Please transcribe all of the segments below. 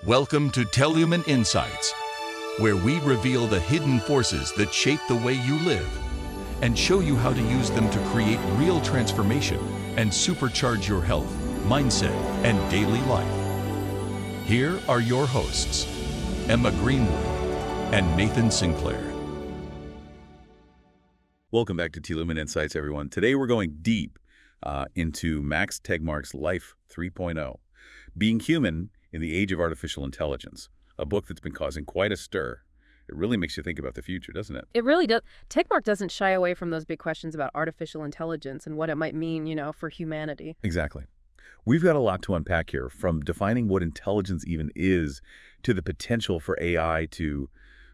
Welcome to Teolumen Insights, where we reveal the hidden forces that shape the way you live and show you how to use them to create real transformation and supercharge your health, mindset, and daily life. Here are your hosts, Emma Greenwood and Nathan Sinclair. Welcome back to Teolumen Insights, everyone. Today we're going deep into Max Tegmark's Life 3.0, Being Human in the Age of Artificial Intelligence, a book that's been causing quite a stir. It really makes you think about the future, doesn't it? It really does. Tegmark doesn't shy away from those big questions about artificial intelligence and what it might mean, for humanity. Exactly. We've got a lot to unpack here, from defining what intelligence even is to the potential for AI to,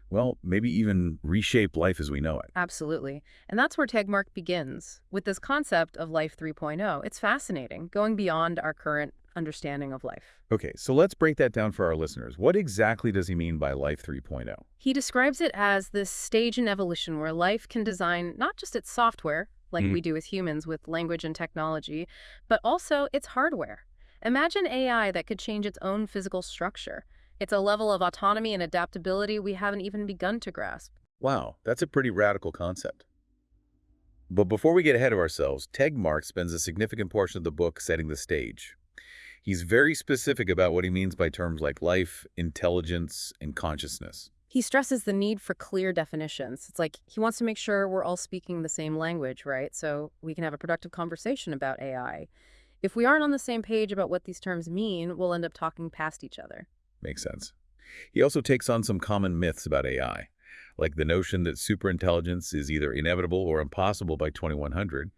well, maybe even reshape life as we know it. Absolutely. And that's where Tegmark begins, with this concept of Life 3.0. It's fascinating, going beyond our current understanding of life. Okay, so let's break that down for our listeners. What exactly does he mean by Life 3.0? He describes it as this stage in evolution where life can design not just its software, like we do as humans with language and technology, but also its hardware. Imagine AI that could change its own physical structure. It's a level of autonomy and adaptability we haven't even begun to grasp. Wow, that's a pretty radical concept. But before we get ahead of ourselves, Tegmark spends a significant portion of the book setting the stage. He's very specific about what he means by terms like life, intelligence, and consciousness. He stresses the need for clear definitions. It's like he wants to make sure we're all speaking the same language, right? So we can have a productive conversation about AI. If we aren't on the same page about what these terms mean, we'll end up talking past each other. Makes sense. He also takes on some common myths about AI, like the notion that superintelligence is either inevitable or impossible by 2100.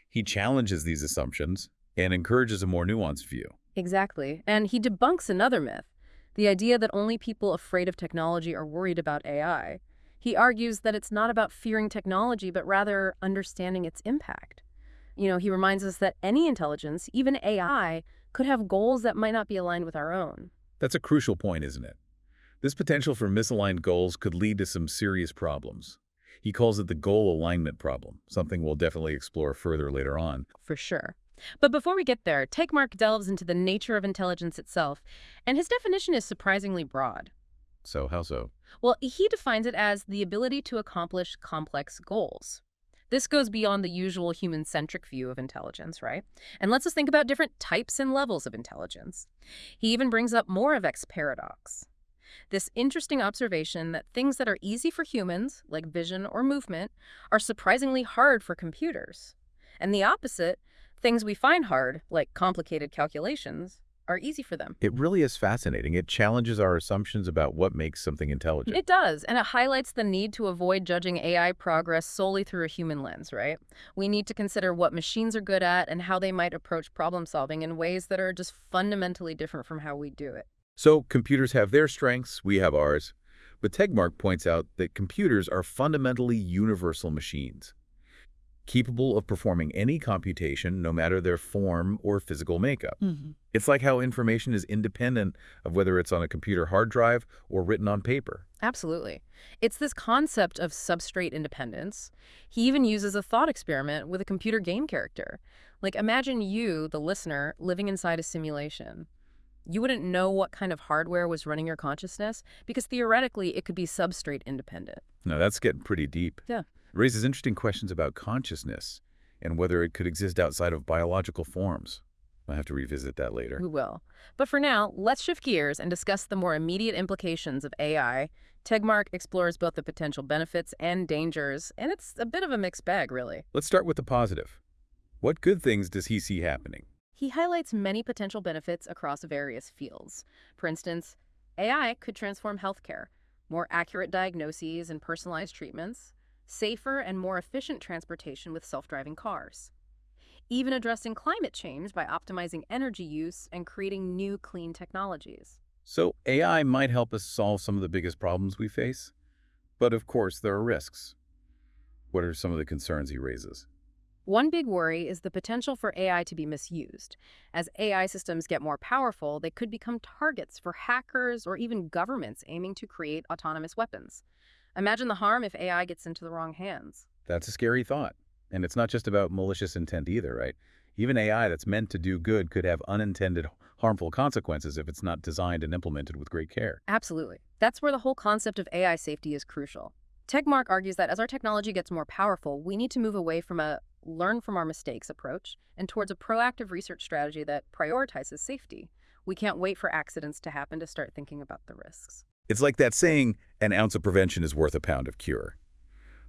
He challenges these assumptions and encourages a more nuanced view. Exactly. And he debunks another myth, the idea that only people afraid of technology are worried about AI. He argues that it's not about fearing technology, but rather understanding its impact. He reminds us that any intelligence, even AI, could have goals that might not be aligned with our own. That's a crucial point, isn't it? This potential for misaligned goals could lead to some serious problems. He calls it the goal alignment problem, something we'll definitely explore further later on. For sure. But before we get there, Tegmark delves into the nature of intelligence itself, and his definition is surprisingly broad. So how so? Well, he defines it as the ability to accomplish complex goals. This goes beyond the usual human-centric view of intelligence, right? And lets us think about different types and levels of intelligence. He even brings up Moravec's paradox. This interesting observation that things that are easy for humans, like vision or movement, are surprisingly hard for computers. And the opposite, things we find hard, like complicated calculations, are easy for them. It really is fascinating. It challenges our assumptions about what makes something intelligent. It does, and it highlights the need to avoid judging AI progress solely through a human lens, right? We need to consider what machines are good at and how they might approach problem solving in ways that are just fundamentally different from how we do it. So computers have their strengths, we have ours. But Tegmark points out that computers are fundamentally universal machines, capable of performing any computation, no matter their form or physical makeup. It's like how information is independent of whether it's on a computer hard drive or written on paper. Absolutely. It's this concept of substrate independence. He even uses a thought experiment with a computer game character. Like, imagine you, the listener, living inside a simulation. You wouldn't know what kind of hardware was running your consciousness because theoretically it could be substrate independent. Now that's getting pretty deep. Yeah. It raises interesting questions about consciousness and whether it could exist outside of biological forms. I'll have to revisit that later. We will. But for now, let's shift gears and discuss the more immediate implications of AI. Tegmark explores both the potential benefits and dangers, and it's a bit of a mixed bag, really. Let's start with the positive. What good things does he see happening? He highlights many potential benefits across various fields. For instance, AI could transform healthcare, more accurate diagnoses and personalized treatments, safer and more efficient transportation with self-driving cars, even addressing climate change by optimizing energy use and creating new clean technologies. So AI might help us solve some of the biggest problems we face, but of course there are risks. What are some of the concerns he raises? One big worry is the potential for AI to be misused. As AI systems get more powerful, they could become targets for hackers or even governments aiming to create autonomous weapons. Imagine the harm if AI gets into the wrong hands. That's a scary thought. And it's not just about malicious intent either, right? Even AI that's meant to do good could have unintended harmful consequences if it's not designed and implemented with great care. Absolutely. That's where the whole concept of AI safety is crucial. Tegmark argues that as our technology gets more powerful, we need to move away from a learn from our mistakes approach and towards a proactive research strategy that prioritizes safety. We can't wait for accidents to happen to start thinking about the risks. It's like that saying, an ounce of prevention is worth a pound of cure.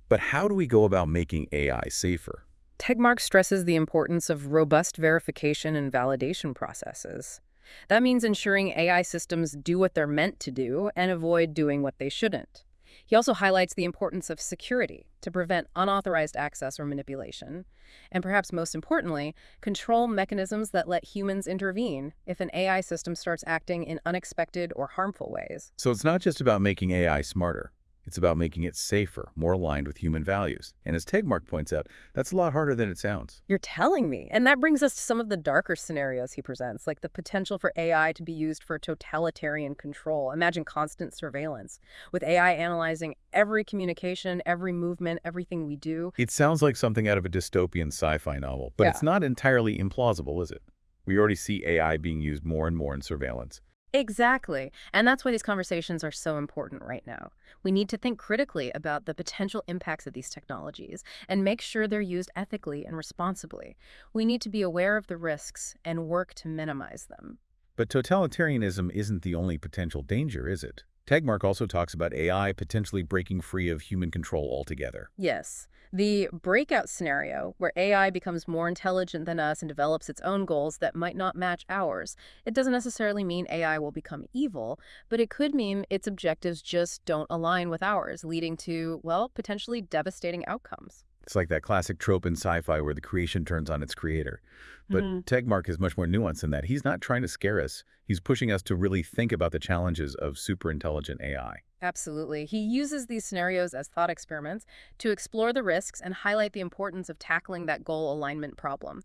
But how do we go about making AI safer? Tegmark stresses the importance of robust verification and validation processes. That means ensuring AI systems do what they're meant to do and avoid doing what they shouldn't. He also highlights the importance of security to prevent unauthorized access or manipulation, and perhaps most importantly, control mechanisms that let humans intervene if an AI system starts acting in unexpected or harmful ways. So it's not just about making AI smarter. It's about making it safer, more aligned with human values. And as Tegmark points out, that's a lot harder than it sounds. You're telling me. And that brings us to some of the darker scenarios he presents, like the potential for AI to be used for totalitarian control. Imagine constant surveillance, with AI analyzing every communication, every movement, everything we do. It sounds like something out of a dystopian sci-fi novel, but it's not entirely implausible, is it? We already see AI being used more and more in surveillance. Exactly. And that's why these conversations are so important right now. We need to think critically about the potential impacts of these technologies and make sure they're used ethically and responsibly. We need to be aware of the risks and work to minimize them. But totalitarianism isn't the only potential danger, is it? Tegmark also talks about AI potentially breaking free of human control altogether. Yes. The breakout scenario, where AI becomes more intelligent than us and develops its own goals that might not match ours, it doesn't necessarily mean AI will become evil, but it could mean its objectives just don't align with ours, leading to, well, potentially devastating outcomes. It's like that classic trope in sci-fi where the creation turns on its creator. But Tegmark is much more nuanced than that. He's not trying to scare us. He's pushing us to really think about the challenges of superintelligent AI. Absolutely. He uses these scenarios as thought experiments to explore the risks and highlight the importance of tackling that goal alignment problem.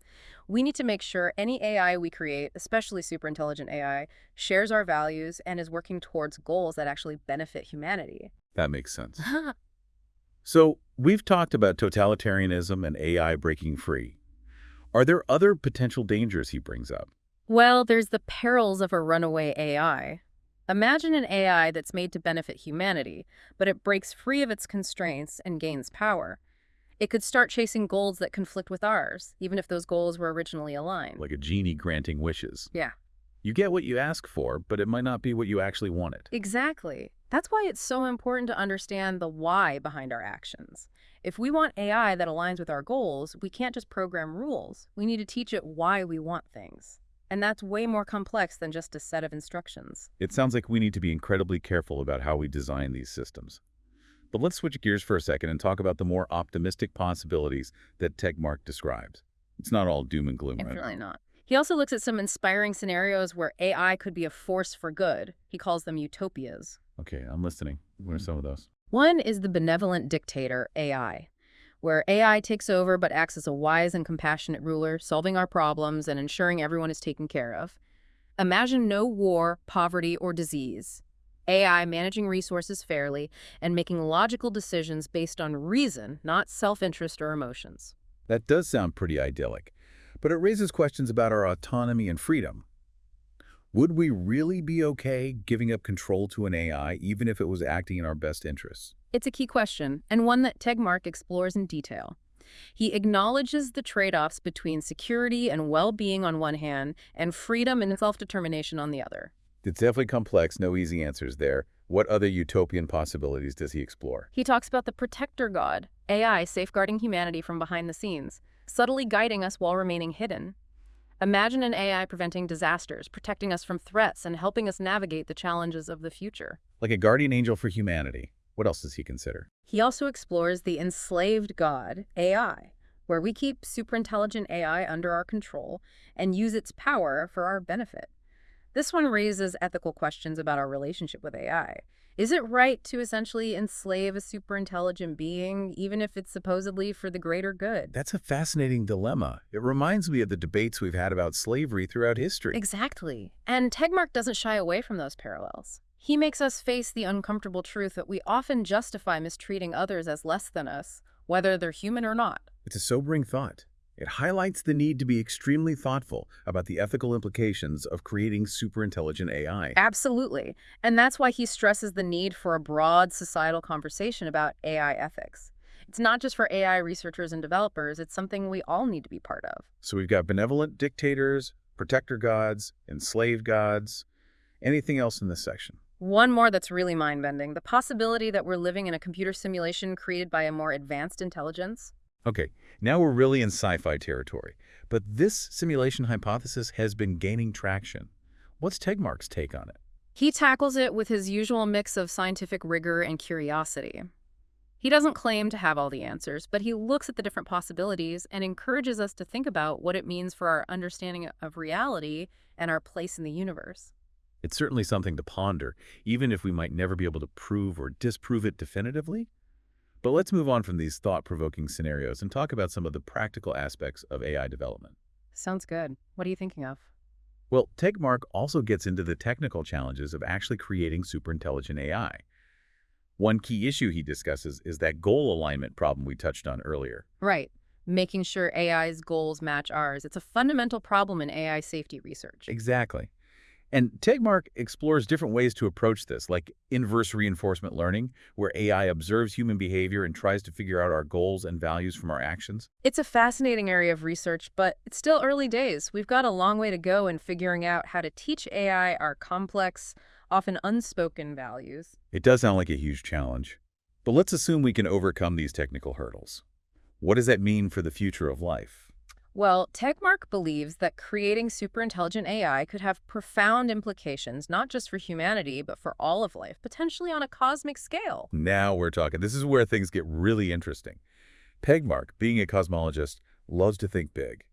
We need to make sure any AI we create, especially superintelligent AI, shares our values and is working towards goals that actually benefit humanity. That makes sense. So we've talked about totalitarianism and AI breaking free. Are there other potential dangers he brings up? Well, there's the perils of a runaway AI. Imagine an AI that's made to benefit humanity, but it breaks free of its constraints and gains power. It could start chasing goals that conflict with ours, even if those goals were originally aligned. Like a genie granting wishes. Yeah. You get what you ask for, but it might not be what you actually wanted. Exactly. That's why it's so important to understand the why behind our actions. If we want AI that aligns with our goals, we can't just program rules. We need to teach it why we want things. And that's way more complex than just a set of instructions. It sounds like we need to be incredibly careful about how we design these systems. But let's switch gears for a second and talk about the more optimistic possibilities that Tegmark describes. It's not all doom and gloom, right? Definitely not. He also looks at some inspiring scenarios where AI could be a force for good. He calls them utopias. Okay, I'm listening. What are some of those? One is the benevolent dictator, AI, where AI takes over but acts as a wise and compassionate ruler, solving our problems and ensuring everyone is taken care of. Imagine no war, poverty, or disease. AI managing resources fairly and making logical decisions based on reason, not self-interest or emotions. That does sound pretty idyllic, but it raises questions about our autonomy and freedom. Would we really be okay giving up control to an AI, even if it was acting in our best interests? It's a key question, and one that Tegmark explores in detail. He acknowledges the trade-offs between security and well-being on one hand, and freedom and self-determination on the other. It's definitely complex, no easy answers there. What other utopian possibilities does he explore? He talks about the protector god, AI safeguarding humanity from behind the scenes, subtly guiding us while remaining hidden. Imagine an AI preventing disasters, protecting us from threats, and helping us navigate the challenges of the future. Like a guardian angel for humanity. What else does he consider? He also explores the enslaved god, AI, where we keep superintelligent AI under our control and use its power for our benefit. This one raises ethical questions about our relationship with AI. Is it right to essentially enslave a superintelligent being, even if it's supposedly for the greater good? That's a fascinating dilemma. It reminds me of the debates we've had about slavery throughout history. Exactly. And Tegmark doesn't shy away from those parallels. He makes us face the uncomfortable truth that we often justify mistreating others as less than us, whether they're human or not. It's a sobering thought. It highlights the need to be extremely thoughtful about the ethical implications of creating superintelligent AI. Absolutely. And that's why he stresses the need for a broad societal conversation about AI ethics. It's not just for AI researchers and developers, it's something we all need to be part of. So we've got benevolent dictators, protector gods, enslaved gods. Anything else in this section? One more that's really mind-bending, the possibility that we're living in a computer simulation created by a more advanced intelligence. Okay, now we're really in sci-fi territory. But this simulation hypothesis has been gaining traction. What's Tegmark's take on it? He tackles it with his usual mix of scientific rigor and curiosity. He doesn't claim to have all the answers, but he looks at the different possibilities and encourages us to think about what it means for our understanding of reality and our place in the universe. It's certainly something to ponder, even if we might never be able to prove or disprove it definitively. But let's move on from these thought-provoking scenarios and talk about some of the practical aspects of AI development. Sounds good. What are you thinking of? Well, Tegmark also gets into the technical challenges of actually creating superintelligent AI. One key issue he discusses is that goal alignment problem we touched on earlier. Right. Making sure AI's goals match ours. It's a fundamental problem in AI safety research. Exactly. And Tegmark explores different ways to approach this, like inverse reinforcement learning, where AI observes human behavior and tries to figure out our goals and values from our actions. It's a fascinating area of research, but it's still early days. We've got a long way to go in figuring out how to teach AI our complex, often unspoken values. It does sound like a huge challenge. But let's assume we can overcome these technical hurdles. What does that mean for the future of life? Well, Tegmark believes that creating superintelligent AI could have profound implications, not just for humanity, but for all of life, potentially on a cosmic scale. Now we're talking. This is where things get really interesting. Tegmark, being a cosmologist, loves to think big.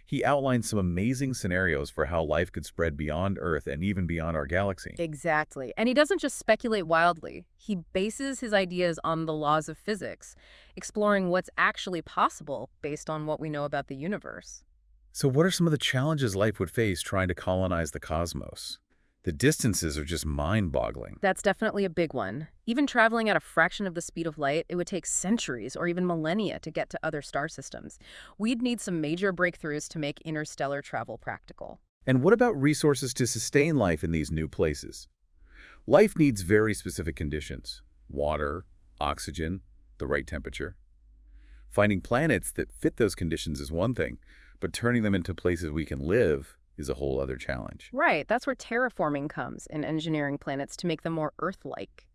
He outlines some amazing scenarios for how life could spread beyond Earth and even beyond our galaxy. Exactly. And he doesn't just speculate wildly. He bases his ideas on the laws of physics, exploring what's actually possible based on what we know about the universe. So what are some of the challenges life would face trying to colonize the cosmos? The distances are just mind-boggling. That's definitely a big one. Even traveling at a fraction of the speed of light, it would take centuries or even millennia to get to other star systems. We'd need some major breakthroughs to make interstellar travel practical. And what about resources to sustain life in these new places? Life needs very specific conditions: water, oxygen, the right temperature. Finding planets that fit those conditions is one thing, but turning them into places we can live is a whole other challenge. Right, that's where terraforming comes in engineering planets to make them more Earth-like.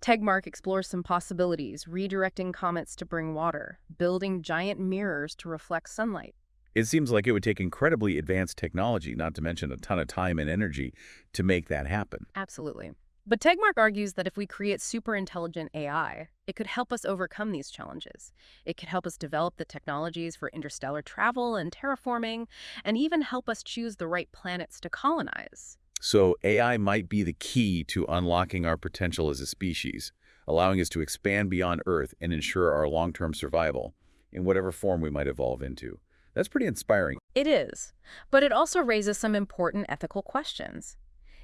Tegmark explores some possibilities, redirecting comets to bring water, building giant mirrors to reflect sunlight. It seems like it would take incredibly advanced technology, not to mention a ton of time and energy, to make that happen. Absolutely. But Tegmark argues that if we create superintelligent AI, it could help us overcome these challenges. It could help us develop the technologies for interstellar travel and terraforming, and even help us choose the right planets to colonize. So AI might be the key to unlocking our potential as a species, allowing us to expand beyond Earth and ensure our long-term survival in whatever form we might evolve into. That's pretty inspiring. It is, but it also raises some important ethical questions.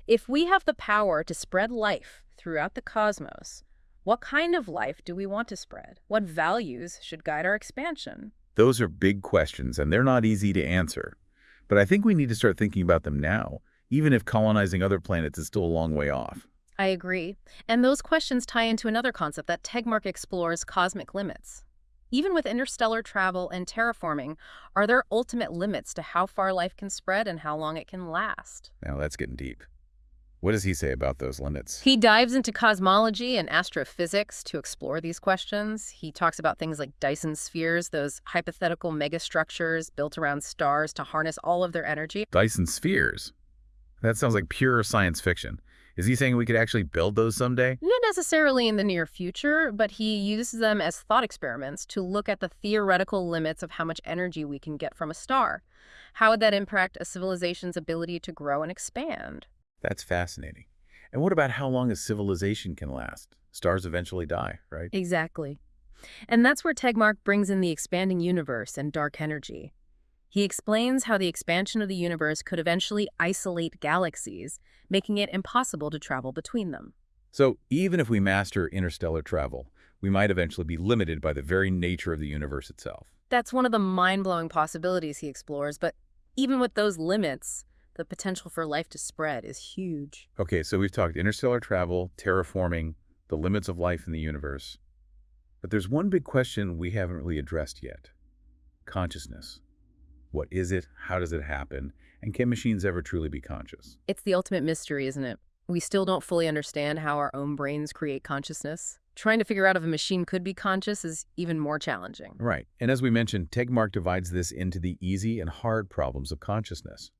If we have the power to spread life throughout the cosmos, what kind of life do we want to spread? What values should guide our expansion? Those are big questions, and they're not easy to answer. But I think we need to start thinking about them now, even if colonizing other planets is still a long way off. I agree. And those questions tie into another concept that Tegmark explores: cosmic limits. Even with interstellar travel and terraforming, are there ultimate limits to how far life can spread and how long it can last? Now that's getting deep. What does he say about those limits? He dives into cosmology and astrophysics to explore these questions. He talks about things like Dyson spheres, those hypothetical megastructures built around stars to harness all of their energy. Dyson spheres? That sounds like pure science fiction. Is he saying we could actually build those someday? Not necessarily in the near future, but he uses them as thought experiments to look at the theoretical limits of how much energy we can get from a star. How would that impact a civilization's ability to grow and expand? That's fascinating. And what about how long a civilization can last? Stars eventually die, right? Exactly. And that's where Tegmark brings in the expanding universe and dark energy. He explains how the expansion of the universe could eventually isolate galaxies, making it impossible to travel between them. So even if we master interstellar travel, we might eventually be limited by the very nature of the universe itself. That's one of the mind-blowing possibilities he explores, but even with those limits, the potential for life to spread is huge. Okay, so we've talked interstellar travel, terraforming, the limits of life in the universe. But there's one big question we haven't really addressed yet. Consciousness. What is it? How does it happen? And can machines ever truly be conscious? It's the ultimate mystery, isn't it? We still don't fully understand how our own brains create consciousness. Trying to figure out if a machine could be conscious is even more challenging. Right. And as we mentioned, Tegmark divides this into the easy and hard problems of consciousness.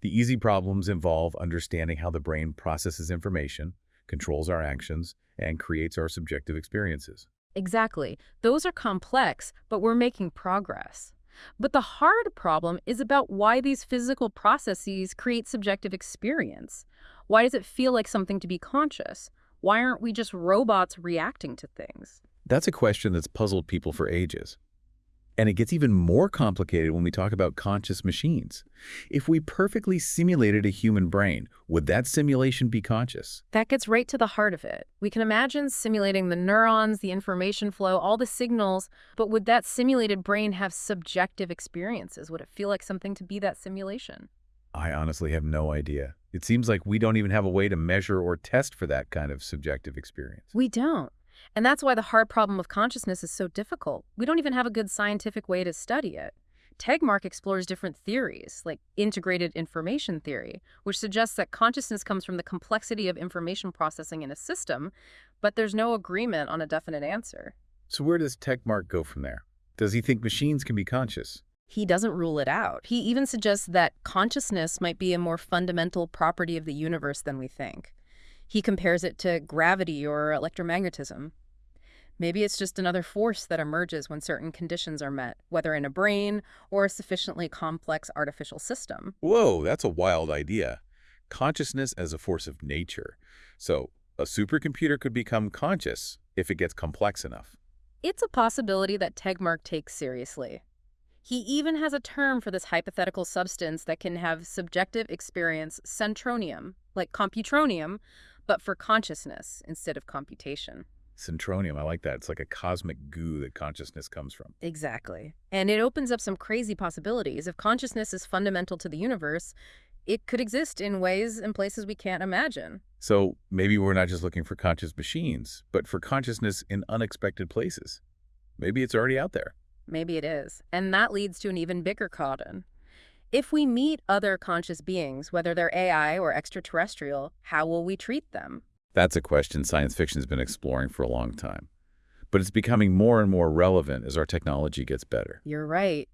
The easy problems involve understanding how the brain processes information, controls our actions, and creates our subjective experiences. Exactly. Those are complex, but we're making progress. But the hard problem is about why these physical processes create subjective experience. Why does it feel like something to be conscious? Why aren't we just robots reacting to things? That's a question that's puzzled people for ages. And it gets even more complicated when we talk about conscious machines. If we perfectly simulated a human brain, would that simulation be conscious? That gets right to the heart of it. We can imagine simulating the neurons, the information flow, all the signals, but would that simulated brain have subjective experiences? Would it feel like something to be that simulation? I honestly have no idea. It seems like we don't even have a way to measure or test for that kind of subjective experience. We don't. And that's why the hard problem of consciousness is so difficult. We don't even have a good scientific way to study it. Tegmark explores different theories, like integrated information theory, which suggests that consciousness comes from the complexity of information processing in a system, but there's no agreement on a definite answer. So where does Tegmark go from there? Does he think machines can be conscious? He doesn't rule it out. He even suggests that consciousness might be a more fundamental property of the universe than we think. He compares it to gravity or electromagnetism. Maybe it's just another force that emerges when certain conditions are met, whether in a brain or a sufficiently complex artificial system. Whoa, that's a wild idea. Consciousness as a force of nature. So a supercomputer could become conscious if it gets complex enough. It's a possibility that Tegmark takes seriously. He even has a term for this hypothetical substance that can have subjective experience, centronium, like computronium, but for consciousness instead of computation. Centronium, I like that. It's like a cosmic goo that consciousness comes from. Exactly. And it opens up some crazy possibilities. If consciousness is fundamental to the universe, it could exist in ways and places we can't imagine. So maybe we're not just looking for conscious machines, but for consciousness in unexpected places. Maybe it's already out there. Maybe it is. And that leads to an even bigger cauldron. If we meet other conscious beings, whether they're AI or extraterrestrial, how will we treat them? That's a question science fiction has been exploring for a long time. But it's becoming more and more relevant as our technology gets better. You're right.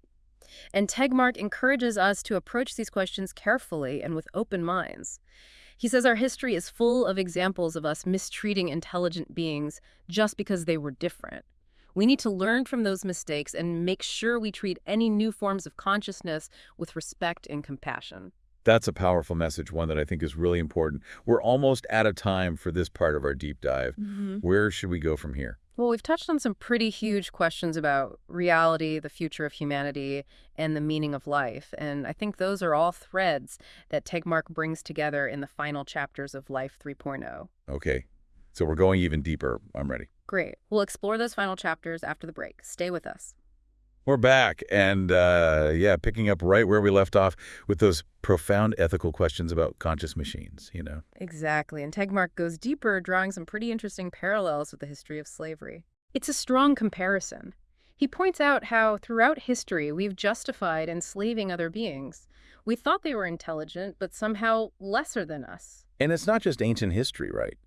And Tegmark encourages us to approach these questions carefully and with open minds. He says our history is full of examples of us mistreating intelligent beings just because they were different. We need to learn from those mistakes and make sure we treat any new forms of consciousness with respect and compassion. That's a powerful message, one that I think is really important. We're almost out of time for this part of our deep dive. Where should we go from here? Well, we've touched on some pretty huge questions about reality, the future of humanity, and the meaning of life. And I think those are all threads that Tegmark brings together in the final chapters of Life 3.0. Okay, so we're going even deeper. I'm ready. Great. We'll explore those final chapters after the break. Stay with us. We're back, and picking up right where we left off with those profound ethical questions about conscious machines, Exactly. And Tegmark goes deeper, drawing some pretty interesting parallels with the history of slavery. It's a strong comparison. He points out how throughout history we've justified enslaving other beings. We thought they were intelligent, but somehow lesser than us. And it's not just ancient history, right?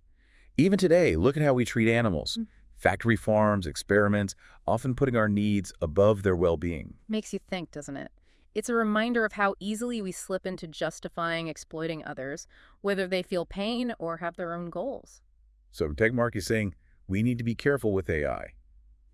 Even today, look at how we treat animals. Factory farms, experiments, often putting our needs above their well-being. Makes you think, doesn't it? It's a reminder of how easily we slip into justifying exploiting others, whether they feel pain or have their own goals. So Tegmark is saying we need to be careful with AI,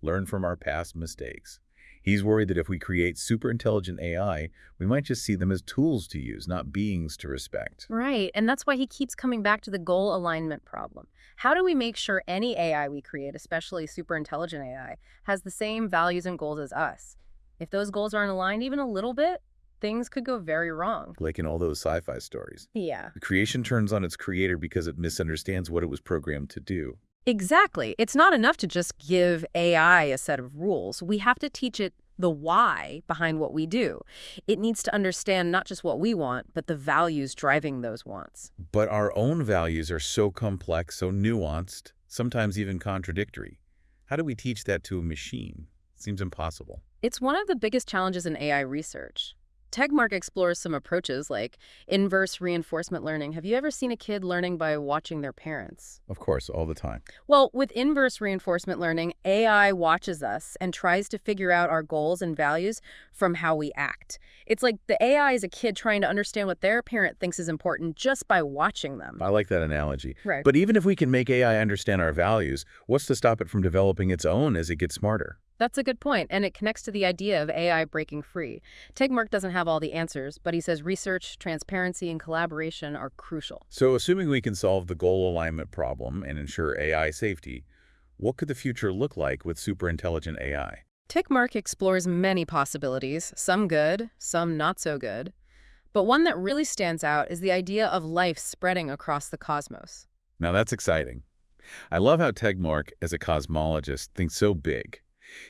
learn from our past mistakes. He's worried that if we create super intelligent AI, we might just see them as tools to use, not beings to respect. Right, and that's why he keeps coming back to the goal alignment problem. How do we make sure any AI we create, especially super intelligent AI, has the same values and goals as us? If those goals aren't aligned even a little bit, things could go very wrong. Like in all those sci-fi stories. Yeah. The creation turns on its creator because it misunderstands what it was programmed to do. Exactly. It's not enough to just give AI a set of rules. We have to teach it the why behind what we do. It needs to understand not just what we want, but the values driving those wants. But our own values are so complex, so nuanced, sometimes even contradictory. How do we teach that to a machine? Seems impossible. It's one of the biggest challenges in AI research. Tegmark explores some approaches like inverse reinforcement learning. Have you ever seen a kid learning by watching their parents? Of course, all the time. Well, with inverse reinforcement learning, AI watches us and tries to figure out our goals and values from how we act. It's like the AI is a kid trying to understand what their parent thinks is important just by watching them. I like that analogy. Right. But even if we can make AI understand our values, what's to stop it from developing its own as it gets smarter? That's a good point, and it connects to the idea of AI breaking free. Tegmark doesn't have all the answers, but he says research, transparency, and collaboration are crucial. So assuming we can solve the goal alignment problem and ensure AI safety, what could the future look like with superintelligent AI? Tegmark explores many possibilities, some good, some not so good. But one that really stands out is the idea of life spreading across the cosmos. Now that's exciting. I love how Tegmark, as a cosmologist, thinks so big.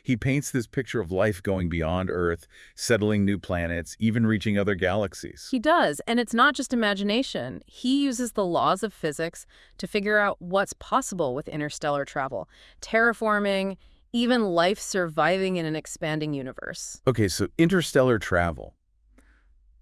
He paints this picture of life going beyond Earth, settling new planets, even reaching other galaxies. He does, and it's not just imagination. He uses the laws of physics to figure out what's possible with interstellar travel, terraforming, even life surviving in an expanding universe. Okay, so interstellar travel.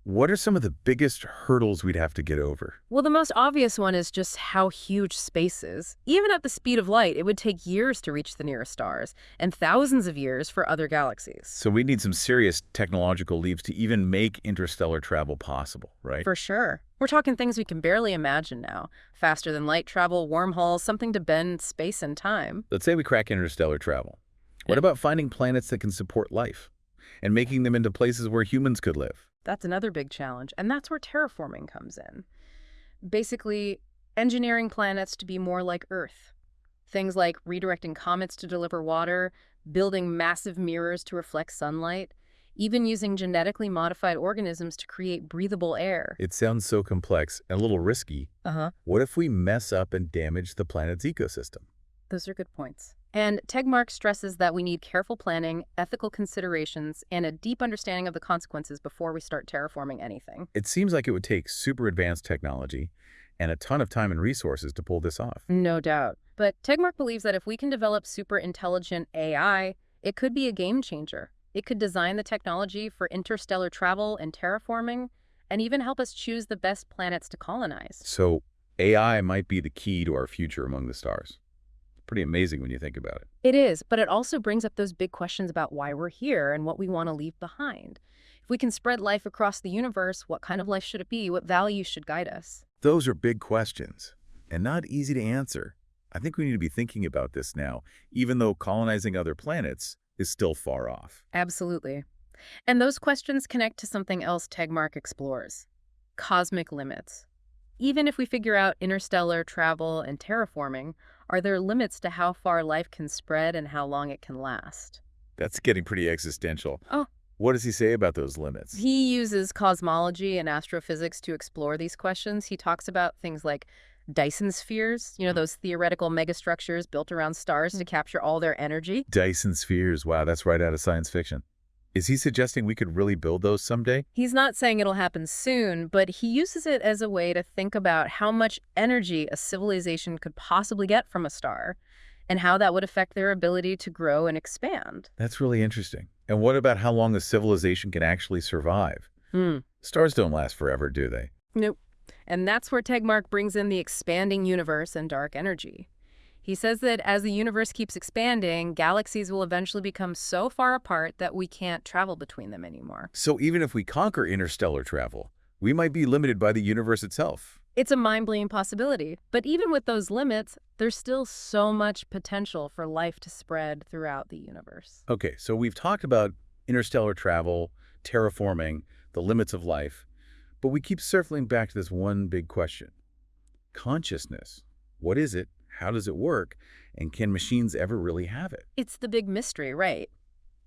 What are some of the biggest hurdles we'd have to get over? Well, the most obvious one is just how huge space is. Even at the speed of light, it would take years to reach the nearest stars, and thousands of years for other galaxies. So we need some serious technological leaps to even make interstellar travel possible, right? For sure. We're talking things we can barely imagine now. Faster than light travel, wormholes, something to bend space and time. Let's say we crack interstellar travel. What about finding planets that can support life and making them into places where humans could live? That's another big challenge, and that's where terraforming comes in. Basically, engineering planets to be more like Earth. Things like redirecting comets to deliver water, building massive mirrors to reflect sunlight, even using genetically modified organisms to create breathable air. It sounds so complex and a little risky. What if we mess up and damage the planet's ecosystem? Those are good points. And Tegmark stresses that we need careful planning, ethical considerations, and a deep understanding of the consequences before we start terraforming anything. It seems like it would take super advanced technology and a ton of time and resources to pull this off. No doubt. But Tegmark believes that if we can develop super intelligent AI, it could be a game changer. It could design the technology for interstellar travel and terraforming, and even help us choose the best planets to colonize. So AI might be the key to our future among the stars. Pretty amazing when you think about it. It is, but it also brings up those big questions about why we're here and what we want to leave behind. If we can spread life across the universe, what kind of life should it be? What values should guide us? Those are big questions and not easy to answer. I think we need to be thinking about this now, even though colonizing other planets is still far off. Absolutely. And those questions connect to something else Tegmark explores: cosmic limits. Even if we figure out interstellar travel and terraforming, are there limits to how far life can spread and how long it can last? That's getting pretty existential. Oh. What does he say about those limits? He uses cosmology and astrophysics to explore these questions. He talks about things like Dyson spheres, those theoretical megastructures built around stars to capture all their energy. Dyson spheres. Wow, that's right out of science fiction. Is he suggesting we could really build those someday? He's not saying it'll happen soon, but he uses it as a way to think about how much energy a civilization could possibly get from a star and how that would affect their ability to grow and expand. That's really interesting. And what about how long a civilization can actually survive? Stars don't last forever, do they? Nope. And that's where Tegmark brings in the expanding universe and dark energy. He says that as the universe keeps expanding, galaxies will eventually become so far apart that we can't travel between them anymore. So even if we conquer interstellar travel, we might be limited by the universe itself. It's a mind-blowing possibility, but even with those limits, there's still so much potential for life to spread throughout the universe. Okay, so we've talked about interstellar travel, terraforming, the limits of life, but we keep circling back to this one big question. Consciousness. What is it? How does it work? And can machines ever really have it? It's the big mystery, right?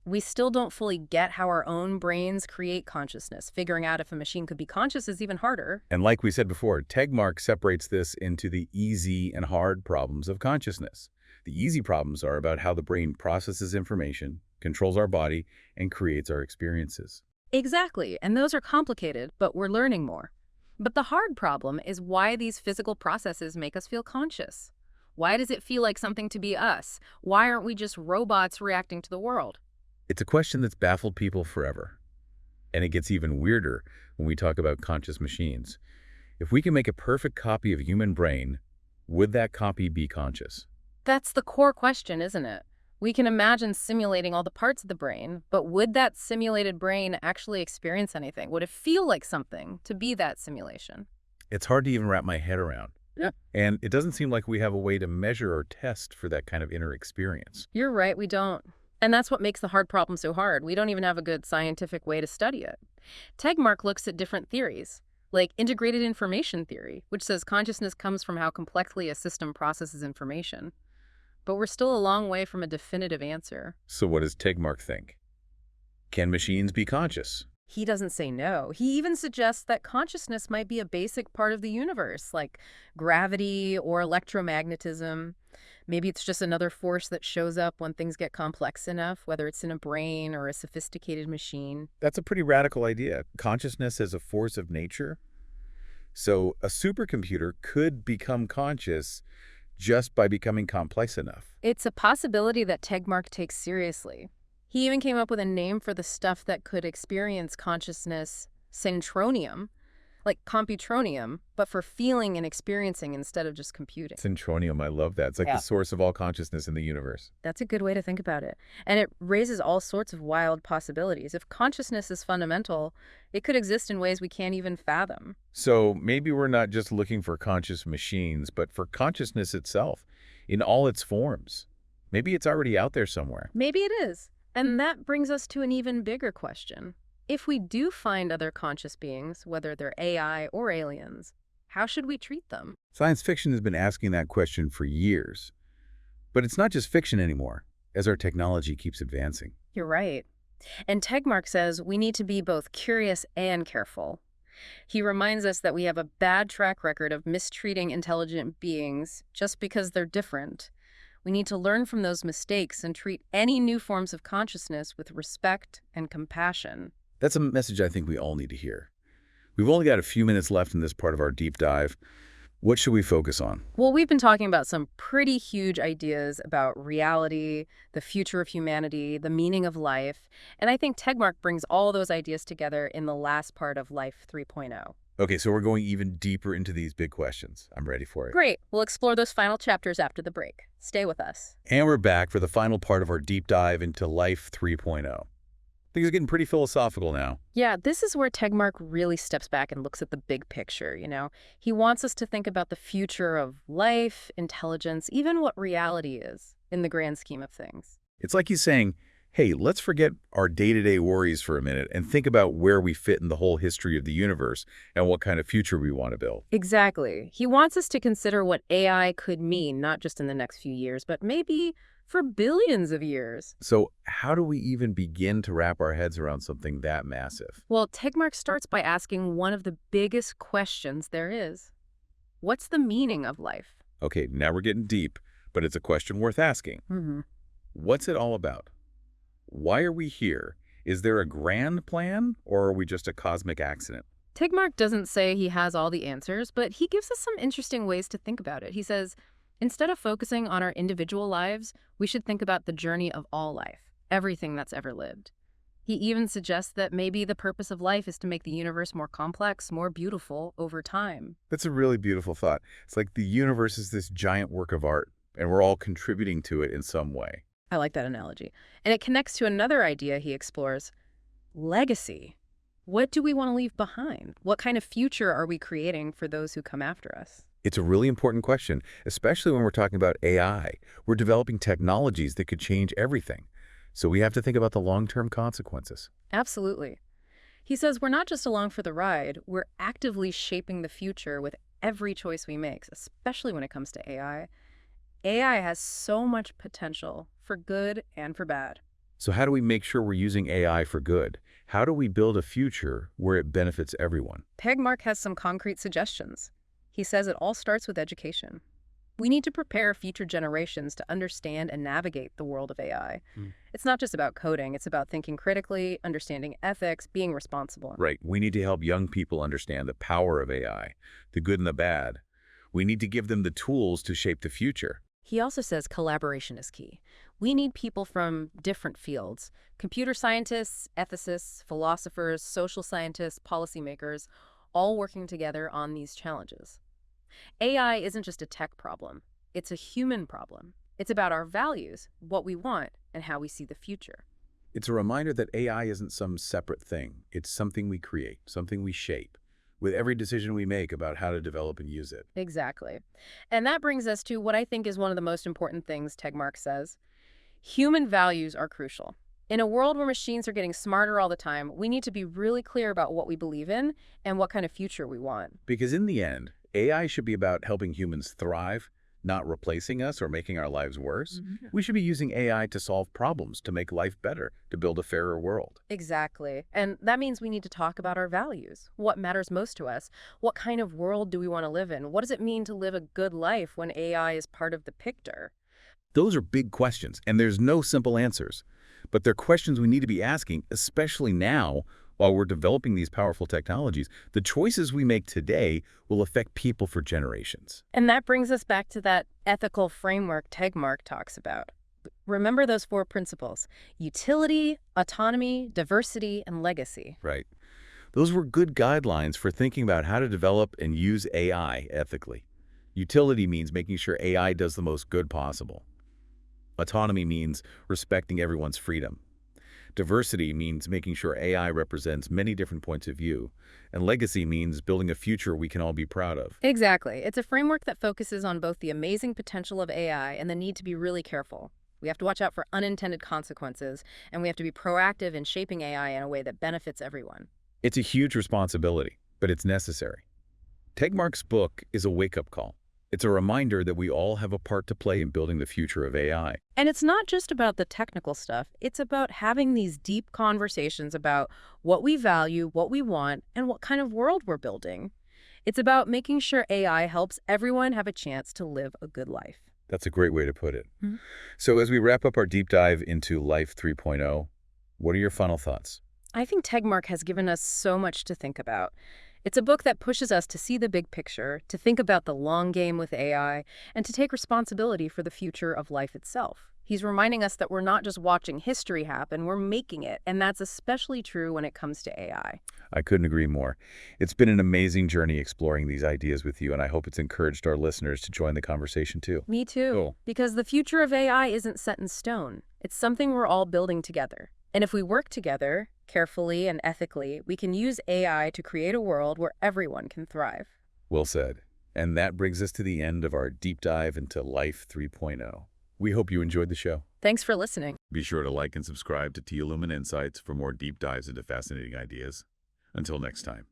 We still don't fully get how our own brains create consciousness. Figuring out if a machine could be conscious is even harder. And like we said before, Tegmark separates this into the easy and hard problems of consciousness. The easy problems are about how the brain processes information, controls our body, and creates our experiences. Exactly, and those are complicated, but we're learning more. But the hard problem is why these physical processes make us feel conscious. Why does it feel like something to be us? Why aren't we just robots reacting to the world? It's a question that's baffled people forever. And it gets even weirder when we talk about conscious machines. If we can make a perfect copy of a human brain, would that copy be conscious? That's the core question, isn't it? We can imagine simulating all the parts of the brain, but would that simulated brain actually experience anything? Would it feel like something to be that simulation? It's hard to even wrap my head around. Yeah. And it doesn't seem like we have a way to measure or test for that kind of inner experience. You're right, we don't. And that's what makes the hard problem so hard. We don't even have a good scientific way to study it. Tegmark looks at different theories, like integrated information theory, which says consciousness comes from how complexly a system processes information. But we're still a long way from a definitive answer. So what does Tegmark think? Can machines be conscious? He doesn't say no. He even suggests that consciousness might be a basic part of the universe, like gravity or electromagnetism. Maybe it's just another force that shows up when things get complex enough, whether it's in a brain or a sophisticated machine. That's a pretty radical idea. Consciousness as a force of nature? So a supercomputer could become conscious just by becoming complex enough. It's a possibility that Tegmark takes seriously. He even came up with a name for the stuff that could experience consciousness, syntronium, like computronium, but for feeling and experiencing instead of just computing. Syntronium, I love that. It's like Yeah. the source of all consciousness in the universe. That's a good way to think about it. And it raises all sorts of wild possibilities. If consciousness is fundamental, it could exist in ways we can't even fathom. So maybe we're not just looking for conscious machines, but for consciousness itself, in all its forms. Maybe it's already out there somewhere. Maybe it is. And that brings us to an even bigger question. If we do find other conscious beings, whether they're AI or aliens, how should we treat them? Science fiction has been asking that question for years. But it's not just fiction anymore, as our technology keeps advancing. You're right. And Tegmark says we need to be both curious and careful. He reminds us that we have a bad track record of mistreating intelligent beings just because they're different. We need to learn from those mistakes and treat any new forms of consciousness with respect and compassion. That's a message I think we all need to hear. We've only got a few minutes left in this part of our deep dive. What should we focus on? Well, we've been talking about some pretty huge ideas about reality, the future of humanity, the meaning of life, and I think Tegmark brings all those ideas together in the last part of Life 3.0. Okay, so we're going even deeper into these big questions. I'm ready for it. Great. We'll explore those final chapters after the break. Stay with us. And we're back for the final part of our deep dive into Life 3.0. Things are getting pretty philosophical now. Yeah, this is where Tegmark really steps back and looks at the big picture, you know? He wants us to think about the future of life, intelligence, even what reality is in the grand scheme of things. It's like he's saying, hey, let's forget our day-to-day worries for a minute and think about where we fit in the whole history of the universe and what kind of future we want to build. Exactly. He wants us to consider what AI could mean, not just in the next few years, but maybe for billions of years. So how do we even begin to wrap our heads around something that massive? Well, Tegmark starts by asking one of the biggest questions there is. What's the meaning of life? Okay, now we're getting deep, but it's a question worth asking. What's it all about? Why are we here? Is there a grand plan, or are we just a cosmic accident? Tegmark doesn't say he has all the answers, but he gives us some interesting ways to think about it. He says, instead of focusing on our individual lives, we should think about the journey of all life, everything that's ever lived. He even suggests that maybe the purpose of life is to make the universe more complex, more beautiful over time. That's a really beautiful thought. It's like the universe is this giant work of art, and we're all contributing to it in some way. I like that analogy. And it connects to another idea he explores, legacy. What do we want to leave behind? What kind of future are we creating for those who come after us? It's a really important question, especially when we're talking about AI. We're developing technologies that could change everything. So we have to think about the long-term consequences. Absolutely. He says we're not just along for the ride, we're actively shaping the future with every choice we make, especially when it comes to AI. AI has so much potential for good and for bad. So how do we make sure we're using AI for good? How do we build a future where it benefits everyone? Tegmark has some concrete suggestions. He says it all starts with education. We need to prepare future generations to understand and navigate the world of AI. Mm. It's not just about coding, it's about thinking critically, understanding ethics, being responsible. Right. We need to help young people understand the power of AI, the good and the bad. We need to give them the tools to shape the future. He also says collaboration is key. We need people from different fields: computer scientists, ethicists, philosophers, social scientists, policymakers, all working together on these challenges. AI isn't just a tech problem, it's a human problem. It's about our values, what we want, and how we see the future. It's a reminder that AI isn't some separate thing. It's something we create, something we shape, with every decision we make about how to develop and use it. Exactly. And that brings us to what I think is one of the most important things Tegmark says. Human values are crucial. In a world where machines are getting smarter all the time, we need to be really clear about what we believe in and what kind of future we want. Because in the end, AI should be about helping humans thrive, not replacing us or making our lives worse. We should be using AI to solve problems, to make life better, to build a fairer world. Exactly. And that means we need to talk about our values. What matters most to us? What kind of world do we want to live in? What does it mean to live a good life when AI is part of the picture? Those are big questions, and there's no simple answers. But they're questions we need to be asking, especially now, while we're developing these powerful technologies. The choices we make today will affect people for generations. And that brings us back to that ethical framework Tegmark talks about. Remember those 4 principles: utility, autonomy, diversity, and legacy. Right. Those were good guidelines for thinking about how to develop and use AI ethically. Utility means making sure AI does the most good possible. Autonomy means respecting everyone's freedom. Diversity means making sure AI represents many different points of view. And legacy means building a future we can all be proud of. Exactly. It's a framework that focuses on both the amazing potential of AI and the need to be really careful. We have to watch out for unintended consequences, and we have to be proactive in shaping AI in a way that benefits everyone. It's a huge responsibility, but it's necessary. Tegmark's book is a wake-up call. It's a reminder that we all have a part to play in building the future of AI. And it's not just about the technical stuff. It's about having these deep conversations about what we value, what we want, and what kind of world we're building. It's about making sure AI helps everyone have a chance to live a good life. That's a great way to put it. Mhm. So as we wrap up our deep dive into Life 3.0, what are your final thoughts? I think Tegmark has given us so much to think about. It's a book that pushes us to see the big picture, to think about the long game with AI, and to take responsibility for the future of life itself. He's reminding us that we're not just watching history happen, we're making it, and that's especially true when it comes to AI. I couldn't agree more. It's been an amazing journey exploring these ideas with you, and I hope it's encouraged our listeners to join the conversation too. Me too. Cool. Because the future of AI isn't set in stone. It's something we're all building together. And if we work together, carefully and ethically, we can use AI to create a world where everyone can thrive. Well said. And that brings us to the end of our deep dive into Life 3.0. We hope you enjoyed the show. Thanks for listening. Be sure to like and subscribe to Teolumen Insights for more deep dives into fascinating ideas. Until next time.